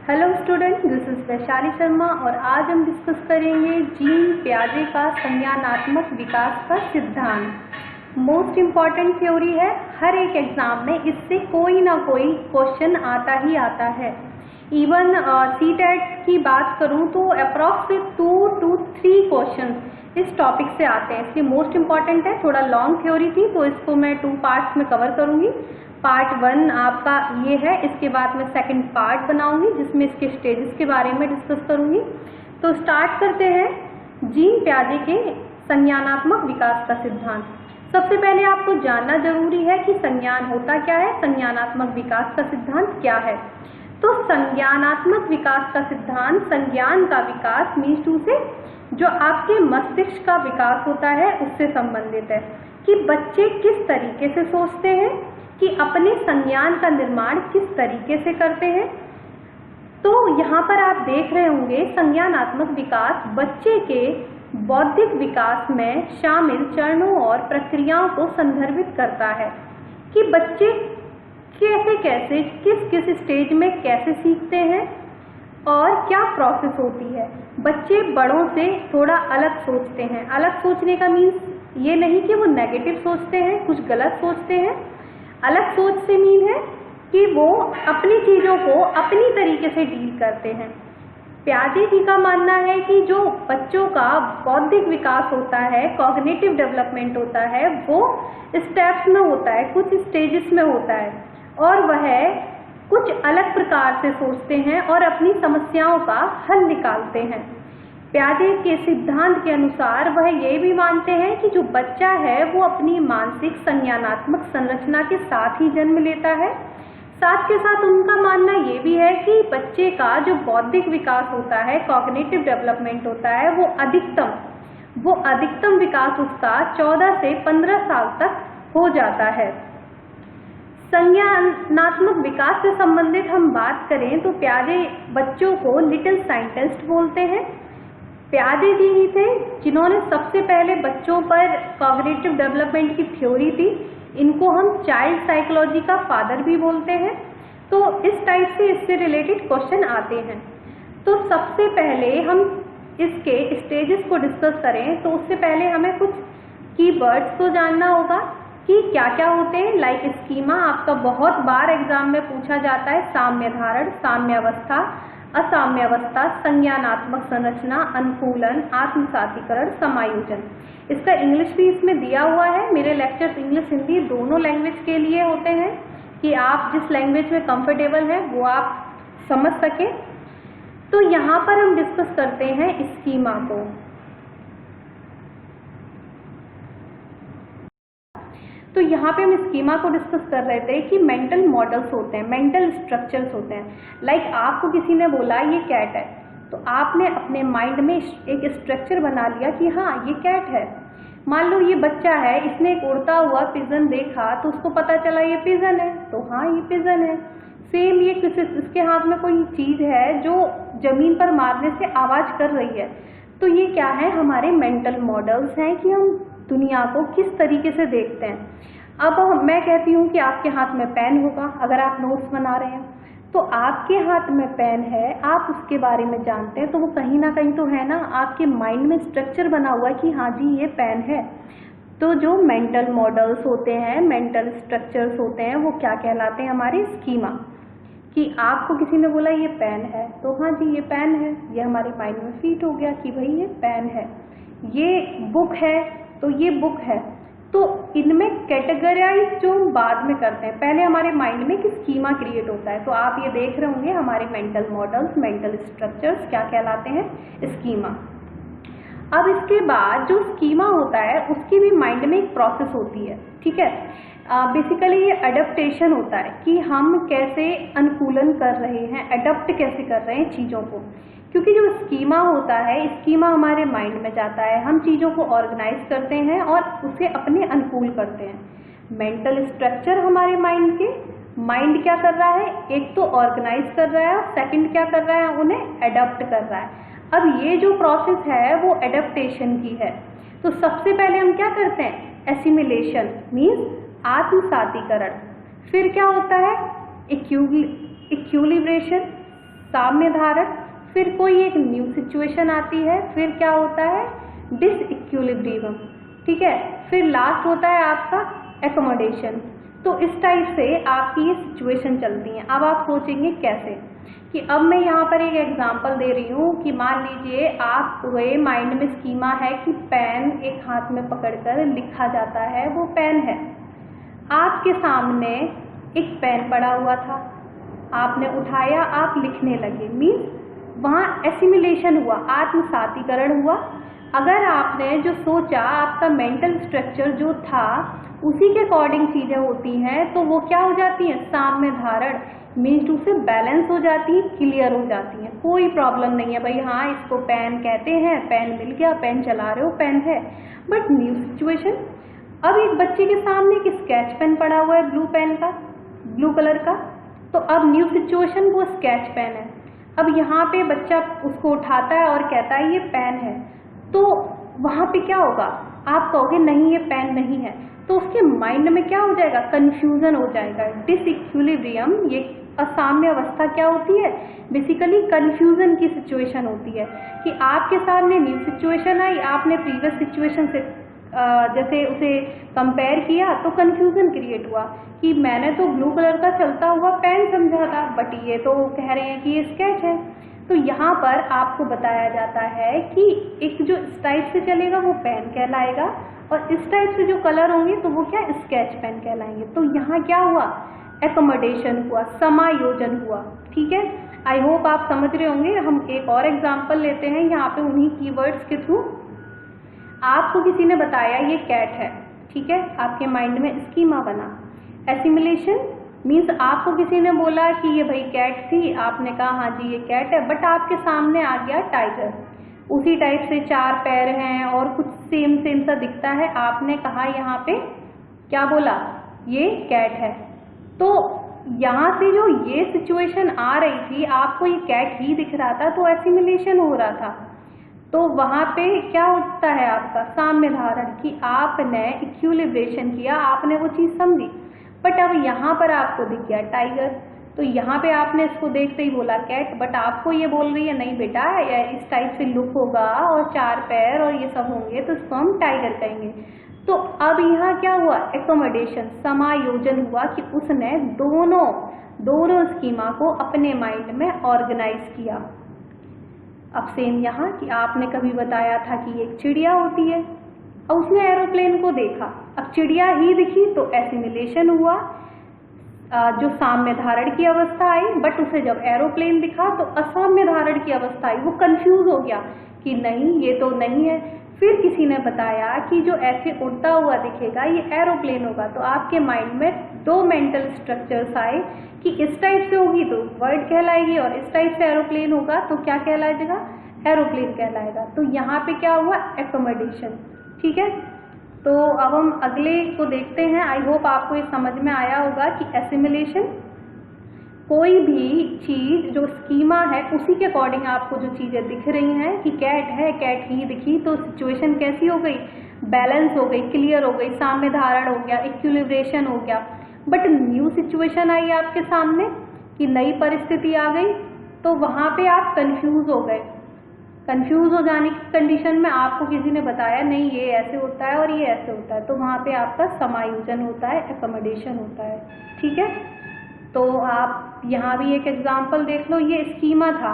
Hello student, this is Vaishali Sharma और आज हम डिस्कस करेंगे जीन पियाजे का संज्ञानात्मक विकास का सिद्धांत। मोस्ट इम्पॉर्टेंट थ्योरी है, हर एक एग्जाम में इससे कोई ना कोई क्वेश्चन आता ही आता है। इवन सीटेट की बात करूं तो अप्रॉक्सिमेट 2 to 3 क्वेश्चन इस टॉपिक से आते हैं, इसलिए मोस्ट इम्पॉर्टेंट है। थोड़ा लॉन्ग थ्योरी थी तो इसको मैं 2 पार्ट्स में कवर करूंगी। पार्ट 1 आपका ये है, इसके बाद मैं सेकंड पार्ट बनाऊंगी जिसमें इसके स्टेजेस के बारे में डिस्कस करूंगी। तो स्टार्ट करते हैं जीन पियाजे के संज्ञानात्मक विकास का सिद्धांत। सबसे पहले आपको जानना जरूरी है कि संज्ञान होता क्या है, संज्ञानात्मक विकास का सिद्धांत क्या है। तो संज्ञानात्मक विकास का सिद्धांत संज्ञान का विकास मीन्स टू से जो आपके मस्तिष्क का विकास होता है उससे संबंधित है कि बच्चे किस तरीके से सोचते हैं, कि अपने संज्ञान का निर्माण किस तरीके से करते हैं। तो यहाँ पर आप देख रहे होंगे संज्ञानात्मक विकास बच्चे के बौद्धिक विकास में शामिल चरणों और प्रक्रियाओं को संदर्भित करता है कि बच्चे कैसे कैसे किस किस स्टेज में कैसे सीखते हैं और क्या प्रोसेस होती है। बच्चे बड़ों से थोड़ा अलग सोचते हैं। अलग सोचने का मीन्स ये नहीं कि वो नेगेटिव सोचते हैं, कुछ गलत सोचते हैं। अलग सोच से मीन है कि वो अपनी चीजों को अपनी तरीके से डील करते हैं। पियाजे जी का मानना है कि जो बच्चों का बौद्धिक विकास होता है, कॉग्निटिव डेवलपमेंट होता है, वो स्टेप्स में होता है, कुछ स्टेजेस में होता है और वह कुछ अलग प्रकार से सोचते हैं और अपनी समस्याओं का हल निकालते हैं। पियाजे के सिद्धांत के अनुसार वह ये भी मानते हैं कि जो बच्चा है वो अपनी मानसिक संज्ञानात्मक संरचना के साथ ही जन्म लेता है। साथ के साथ उनका मानना ये भी है कि बच्चे का जो बौद्धिक विकास होता है, कॉग्निटिव डेवलपमेंट होता है, वो अधिकतम विकास उसका 14 से 15 साल तक हो जाता है। संज्ञानात्मक विकास से संबंधित हम बात करें तो पियाजे बच्चों को लिटिल साइंटिस्ट बोलते हैं। पियाजे जी ही थे जिन्होंने सबसे पहले बच्चों पर कॉग्निटिव डेवलपमेंट की थ्योरी दी। इनको हम चाइल्ड साइकोलॉजी का फादर भी बोलते हैं। तो इस टाइप से इससे रिलेटेड क्वेश्चन आते हैं। तो सबसे पहले हम इसके स्टेजेस को डिस्कस करें तो उससे पहले हमें कुछ कीवर्ड्स को जानना होगा कि क्या क्या होते हैं। लाइक स्कीमा आपका बहुत बार एग्जाम में पूछा जाता है। साम्य धारण, साम्यावस्था, असाम्यावस्था, संज्ञानात्मक संरचना, अनुकूलन, आत्मसातीकरण, समायोजन। इसका इंग्लिश भी इसमें दिया हुआ है। मेरे लेक्चर्स इंग्लिश हिंदी दोनों लैंग्वेज के लिए होते हैं कि आप जिस लैंग्वेज में कंफर्टेबल हैं वो आप समझ सकें। तो यहाँ पर हम डिस्कस करते हैं स्कीमा को। तो यहाँ पे हम स्कीमा को डिस्कस कर रहे थे कि मेंटल मॉडल्स होते हैं, मेंटल स्ट्रक्चर्स होते हैं। लाइक आपको किसी ने बोला ये कैट है तो आपने अपने माइंड में एक स्ट्रक्चर बना लिया कि हाँ ये कैट है। मान लो ये बच्चा है, इसने एक उड़ता हुआ पिजन देखा तो उसको पता चला ये पिजन है, तो हाँ ये पिजन है। सेम ये इसके हाथ में कोई चीज है जो जमीन पर मारने से आवाज कर रही है। तो ये क्या है, हमारे मेंटल मॉडल्स हैं कि हम दुनिया को किस तरीके से देखते हैं। अब मैं कहती हूँ कि आपके हाथ में पेन होगा, अगर आप नोट्स बना रहे हैं तो आपके हाथ में पेन है, आप उसके बारे में जानते हैं तो वो कहीं ना कहीं तो है ना, आपके माइंड में स्ट्रक्चर बना हुआ है कि हाँ जी ये पेन है। तो जो मेंटल मॉडल्स होते हैं, मेंटल स्ट्रक्चर्स होते हैं, वो क्या कहलाते हैं, हमारे स्कीमा। कि आपको किसी ने बोला ये पेन है तो हाँ जी ये पेन है, ये हमारे माइंड में फीट हो गया कि भाई ये पेन है। ये बुक है तो ये बुक है। तो इनमें कैटेगराइज जो हम बाद में करते हैं, पहले हमारे माइंड में एक स्कीमा क्रिएट होता है। तो आप ये देख रहे होंगे हमारे मेंटल मॉडल्स, मेंटल स्ट्रक्चर्स क्या कहलाते हैं, स्कीमा। अब इसके बाद जो स्कीमा होता है उसकी भी माइंड में एक प्रोसेस होती है, ठीक है। बेसिकली ये अडेप्टेशन होता है कि हम कैसे अनुकूलन कर रहे हैं, अडॉप्ट कैसे कर रहे हैं चीज़ों को। क्योंकि जो स्कीमा होता है, स्कीमा हमारे माइंड में जाता है, हम चीज़ों को ऑर्गेनाइज करते हैं और उसे अपने अनुकूल करते हैं। मेंटल स्ट्रक्चर हमारे माइंड क्या कर रहा है, एक तो ऑर्गेनाइज कर रहा है और सेकंड क्या कर रहा है, उन्हें अडॉप्ट कर रहा है। अब ये जो प्रोसेस है वो एडेप्टेशन की है। तो सबसे पहले हम क्या करते हैं, एसिमिलेशन मीन्स आत्मसातीकरण। फिर क्या होता है, इक्विलिब्रेशन, साम्य धारण, फिर कोई एक न्यू सिचुएशन आती है, फिर क्या होता है डिसइक्विलिब्रियम, ठीक है, फिर लास्ट होता है आपका एकोमोडेशन। तो इस टाइप से आपकी ये सिचुएशन चलती हैं। अब आप सोचेंगे कैसे, कि अब मैं यहाँ पर एक एग्जांपल दे रही हूँ कि मान लीजिए आपके माइंड में स्कीमा है कि पेन एक हाथ में पकड़कर लिखा जाता है, वो पेन है। आपके सामने एक पेन पड़ा हुआ था, आपने उठाया, आप लिखने लगे, मीन्स वहाँ एसिमिलेशन हुआ, आत्मसातीकरण हुआ। अगर आपने जो सोचा, आपका मेंटल स्ट्रक्चर जो था उसी के अकॉर्डिंग चीज़ें होती हैं, तो वो क्या हो जाती हैं साम्य धारण, मीन्स टू से बैलेंस हो जाती है, क्लियर हो जाती हैं, कोई प्रॉब्लम नहीं है भाई, हाँ इसको पेन कहते हैं, पेन मिल गया, पेन चला रहे हो, पेन है। बट न्यू सिचुएशन, अब एक बच्चे के सामने एक स्केच पेन पड़ा हुआ है, ब्लू पेन का, ब्लू कलर का, तो अब न्यू सिचुएशन वो स्केच पेन है। अब यहाँ पे बच्चा उसको उठाता है और कहता है ये पेन है, तो वहाँ पे क्या होगा, आप कहोगे नहीं ये पेन नहीं है, तो उसके माइंड में क्या हो जाएगा, कंफ्यूजन हो जाएगा, डिसइक्विलिब्रियम। ये असाम्य अवस्था क्या होती है, बेसिकली कंफ्यूजन की सिचुएशन होती है, कि आपके सामने न्यू सिचुएशन आई, आपने प्रीवियस सिचुएशन से जैसे उसे कंपेयर किया तो कंफ्यूजन क्रिएट हुआ कि मैंने तो ब्लू कलर का चलता हुआ पेन समझा था, बट ये तो कह रहे हैं कि ये स्केच है। तो यहाँ पर आपको बताया जाता है कि एक जो इस टाइप से चलेगा वो पेन कहलाएगा, और इस टाइप से जो कलर होंगे तो वो क्या स्केच पेन कहलाएंगे। तो यहाँ क्या हुआ, एकोमोडेशन हुआ, समायोजन हुआ, ठीक है। आई होप आप समझ रहे होंगे। हम एक और एग्जाम्पल लेते हैं यहाँ पे उन्हीं कीवर्ड्स के थ्रू। आपको किसी ने बताया ये कैट है, ठीक है, आपके माइंड में स्कीमा बना। एसिमिलेशन मीन्स आपको किसी ने बोला कि ये भाई कैट थी, आपने कहा हाँ जी ये कैट है, बट आपके सामने आ गया टाइगर, उसी टाइप से 4 पैर हैं और कुछ सेम सेम सा दिखता है, आपने कहा यहाँ पे क्या बोला, ये कैट है। तो यहाँ से जो ये सिचुएशन आ रही थी, आपको ये कैट ही दिख रहा था, तो एसिमिलेशन हो रहा था। तो वहाँ पे क्या होता है आपका साम्य धारण, कि आपने इक्विलिब्रेशन किया, आपने वो चीज़ समझी। बट अब यहाँ पर आपको दिख गया टाइगर, तो यहाँ पे आपने इसको देखते ही बोला कैट, बट आपको ये बोल रही है नहीं बेटा इस टाइप से लुक होगा और 4 पैर और ये सब होंगे तो इसको हम टाइगर कहेंगे। तो अब यहाँ क्या हुआ, एकोमोडेशन, समायोजन हुआ, कि उसने दोनों स्कीमा को अपने माइंड में ऑर्गेनाइज किया। अब सेम यहाँ कि आपने कभी बताया था कि एक चिड़िया होती है, अब उसने एरोप्लेन को देखा, अब चिड़िया ही दिखी तो एसिमिलेशन हुआ, जो साम्य धारण की अवस्था आई। बट उसे जब एरोप्लेन दिखा तो असाम्य धारण की अवस्था आई, वो कंफ्यूज हो गया कि नहीं ये तो नहीं है। फिर किसी ने बताया कि जो ऐसे उड़ता हुआ दिखेगा ये एरोप्लेन होगा, तो आपके माइंड में 2 मेंटल स्ट्रक्चर्स आए कि इस टाइप से होगी तो बर्ड कहलाएगी और इस टाइप से एरोप्लेन होगा तो क्या कहलाएगा, एरोप्लेन कहलाएगा। तो यहाँ पे क्या हुआ, एकोमोडेशन, ठीक है। तो अब हम अगले को देखते हैं। आई होप आपको ये समझ में आया होगा कि एसिमिलेशन, कोई भी चीज़ जो स्कीमा है उसी के अकॉर्डिंग आपको जो चीज़ें दिख रही हैं, कि कैट है, कैट ही दिखी तो सिचुएशन कैसी हो गई, बैलेंस हो गई, क्लियर हो गई, साम्य धारण हो गया, इक्विलिब्रेशन हो गया। बट न्यू सिचुएशन आई आपके सामने कि नई परिस्थिति आ गई, तो वहाँ पे आप कंफ्यूज हो गए। कंफ्यूज हो जाने की कंडीशन में आपको किसी ने बताया नहीं ये ऐसे होता है और ये ऐसे होता है, तो वहाँ पे आपका समायोजन होता है, एकोमोडेशन होता है, ठीक है। तो आप यहाँ भी एक एग्जाम्पल देख लो, ये स्कीमा था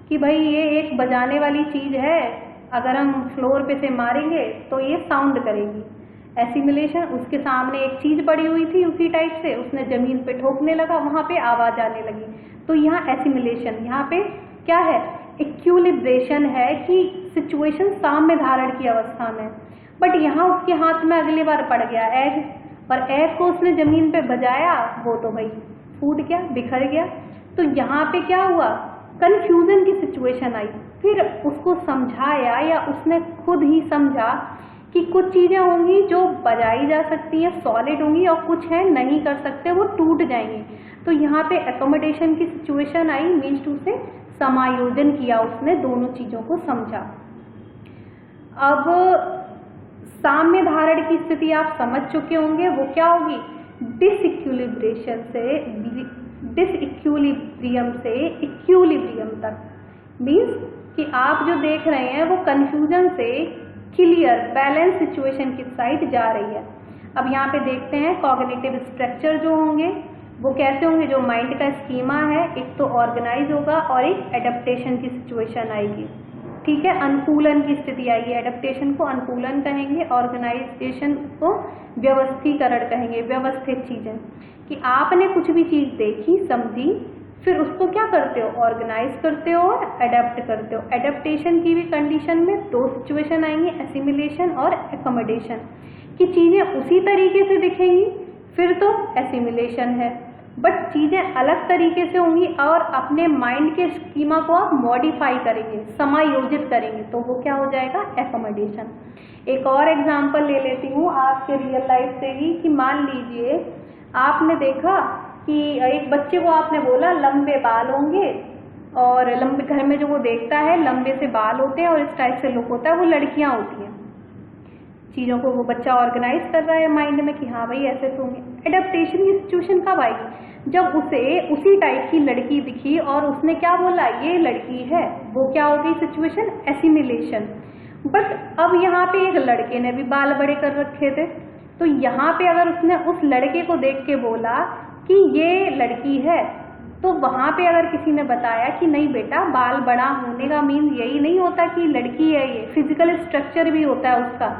कि भाई ये एक बजाने वाली चीज़ है, अगर हम फ्लोर पे से मारेंगे तो ये साउंड करेगी। एसिमिलेशन, उसके सामने एक चीज़ पड़ी हुई थी उसी टाइप से, उसने ज़मीन पे ठोकने लगा, वहाँ पे आवाज़ आने लगी। तो यहाँ एसिमिलेशन, यहाँ पे क्या है, इक्विलिब्रेशन है कि सिचुएशन साम्य धारण की अवस्था में। बट यहाँ उसके हाथ में अगली बार पड़ गया एग, और एग को उसने ज़मीन पे बजाया, वो तो भाई फूट गया, बिखर गया। तो यहाँ पे क्या हुआ, कंफ्यूजन की सिचुएशन आई। फिर उसको समझाया या उसने खुद ही समझा कि कुछ चीज़ें होंगी जो बजाई जा सकती हैं, सॉलिड होंगी, और कुछ है नहीं कर सकते, वो टूट जाएंगी। तो यहाँ पे एकोमोडेशन की सिचुएशन आई, मीन्स टू से समायोजन किया उसने, दोनों चीज़ों को समझा। अब साम्य धारण की स्थिति आप समझ चुके होंगे, वो क्या होगी, डिसइक्विलिब्रेशन से डिसइक्विलिब्रियम से इक्विलिब्रियम तक। मीन्स कि आप जो देख रहे हैं वो कंफ्यूजन से क्लियर बैलेंस सिचुएशन की साइड जा रही है। अब यहाँ पे देखते हैं कॉग्निटिव स्ट्रक्चर जो होंगे वो कैसे होंगे। जो माइंड का स्कीमा है, एक तो ऑर्गेनाइज होगा और एक एडेप्टेशन की सिचुएशन आएगी, ठीक है, अनुकूलन की स्थिति आएगी। एडेप्टेशन को अनुकूलन कहेंगे, ऑर्गेनाइजेशन को व्यवस्थीकरण कहेंगे, व्यवस्थित चीजें। कि आपने कुछ भी चीज देखी समझी, फिर उसको क्या करते हो, ऑर्गेनाइज करते हो और अडेप्ट करते हो। एडेप्टेशन की भी कंडीशन में दो सिचुएशन आएंगी, एसिमिलेशन और एकोमोडेशन। कि चीजें उसी तरीके से दिखेंगी फिर तो एसिमिलेशन है, बट चीजें अलग तरीके से होंगी और अपने माइंड के स्कीमा को आप मॉडिफाई करेंगे, समायोजित करेंगे, तो वो क्या हो जाएगा, एकोमोडेशन। एक और एग्जांपल ले लेती हूँ आपके रियल लाइफ से ही। कि मान लीजिए आपने देखा कि एक बच्चे को आपने बोला लंबे बाल होंगे, और लंबे घर में जो वो देखता है लंबे से बाल होते हैं और इस टाइप से लुक होता है, वो लड़कियां होती हैं। चीज़ों को वो बच्चा ऑर्गेनाइज कर रहा है माइंड में कि हाँ भाई ऐसे तो होंगे। एडेप्टेशन की सिचुएशन कब आएगी, जब उसे उसी टाइप की लड़की दिखी और उसने क्या बोला, ये लड़की है, वो क्या हो गई सिचुएशन, एसिमिलेशन। बट अब यहाँ पे एक लड़के ने भी बाल बड़े कर रखे थे, तो यहाँ पे अगर उसने उस लड़के को देख के बोला कि ये लड़की है, तो वहां पे अगर किसी ने बताया कि नहीं बेटा, बाल बड़ा होने का मीन यही नहीं होता कि लड़की है, ये फिजिकल स्ट्रक्चर भी होता है उसका,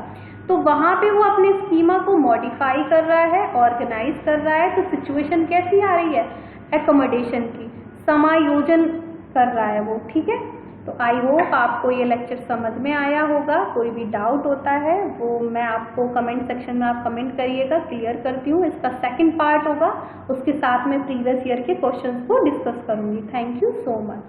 तो वहां पे वो अपने स्कीमा को मॉडिफाई कर रहा है, ऑर्गेनाइज कर रहा है। तो सिचुएशन कैसी आ रही है, एकोमोडेशन की, समायोजन कर रहा है वो, ठीक है। तो आई होप आपको ये लेक्चर समझ में आया होगा। कोई भी डाउट होता है वो मैं आपको कमेंट सेक्शन में आप कमेंट करिएगा, क्लियर करती हूँ। इसका सेकंड पार्ट होगा, उसके साथ में प्रीवियस ईयर के क्वेश्चंस को डिस्कस करूंगी। Thank you so much.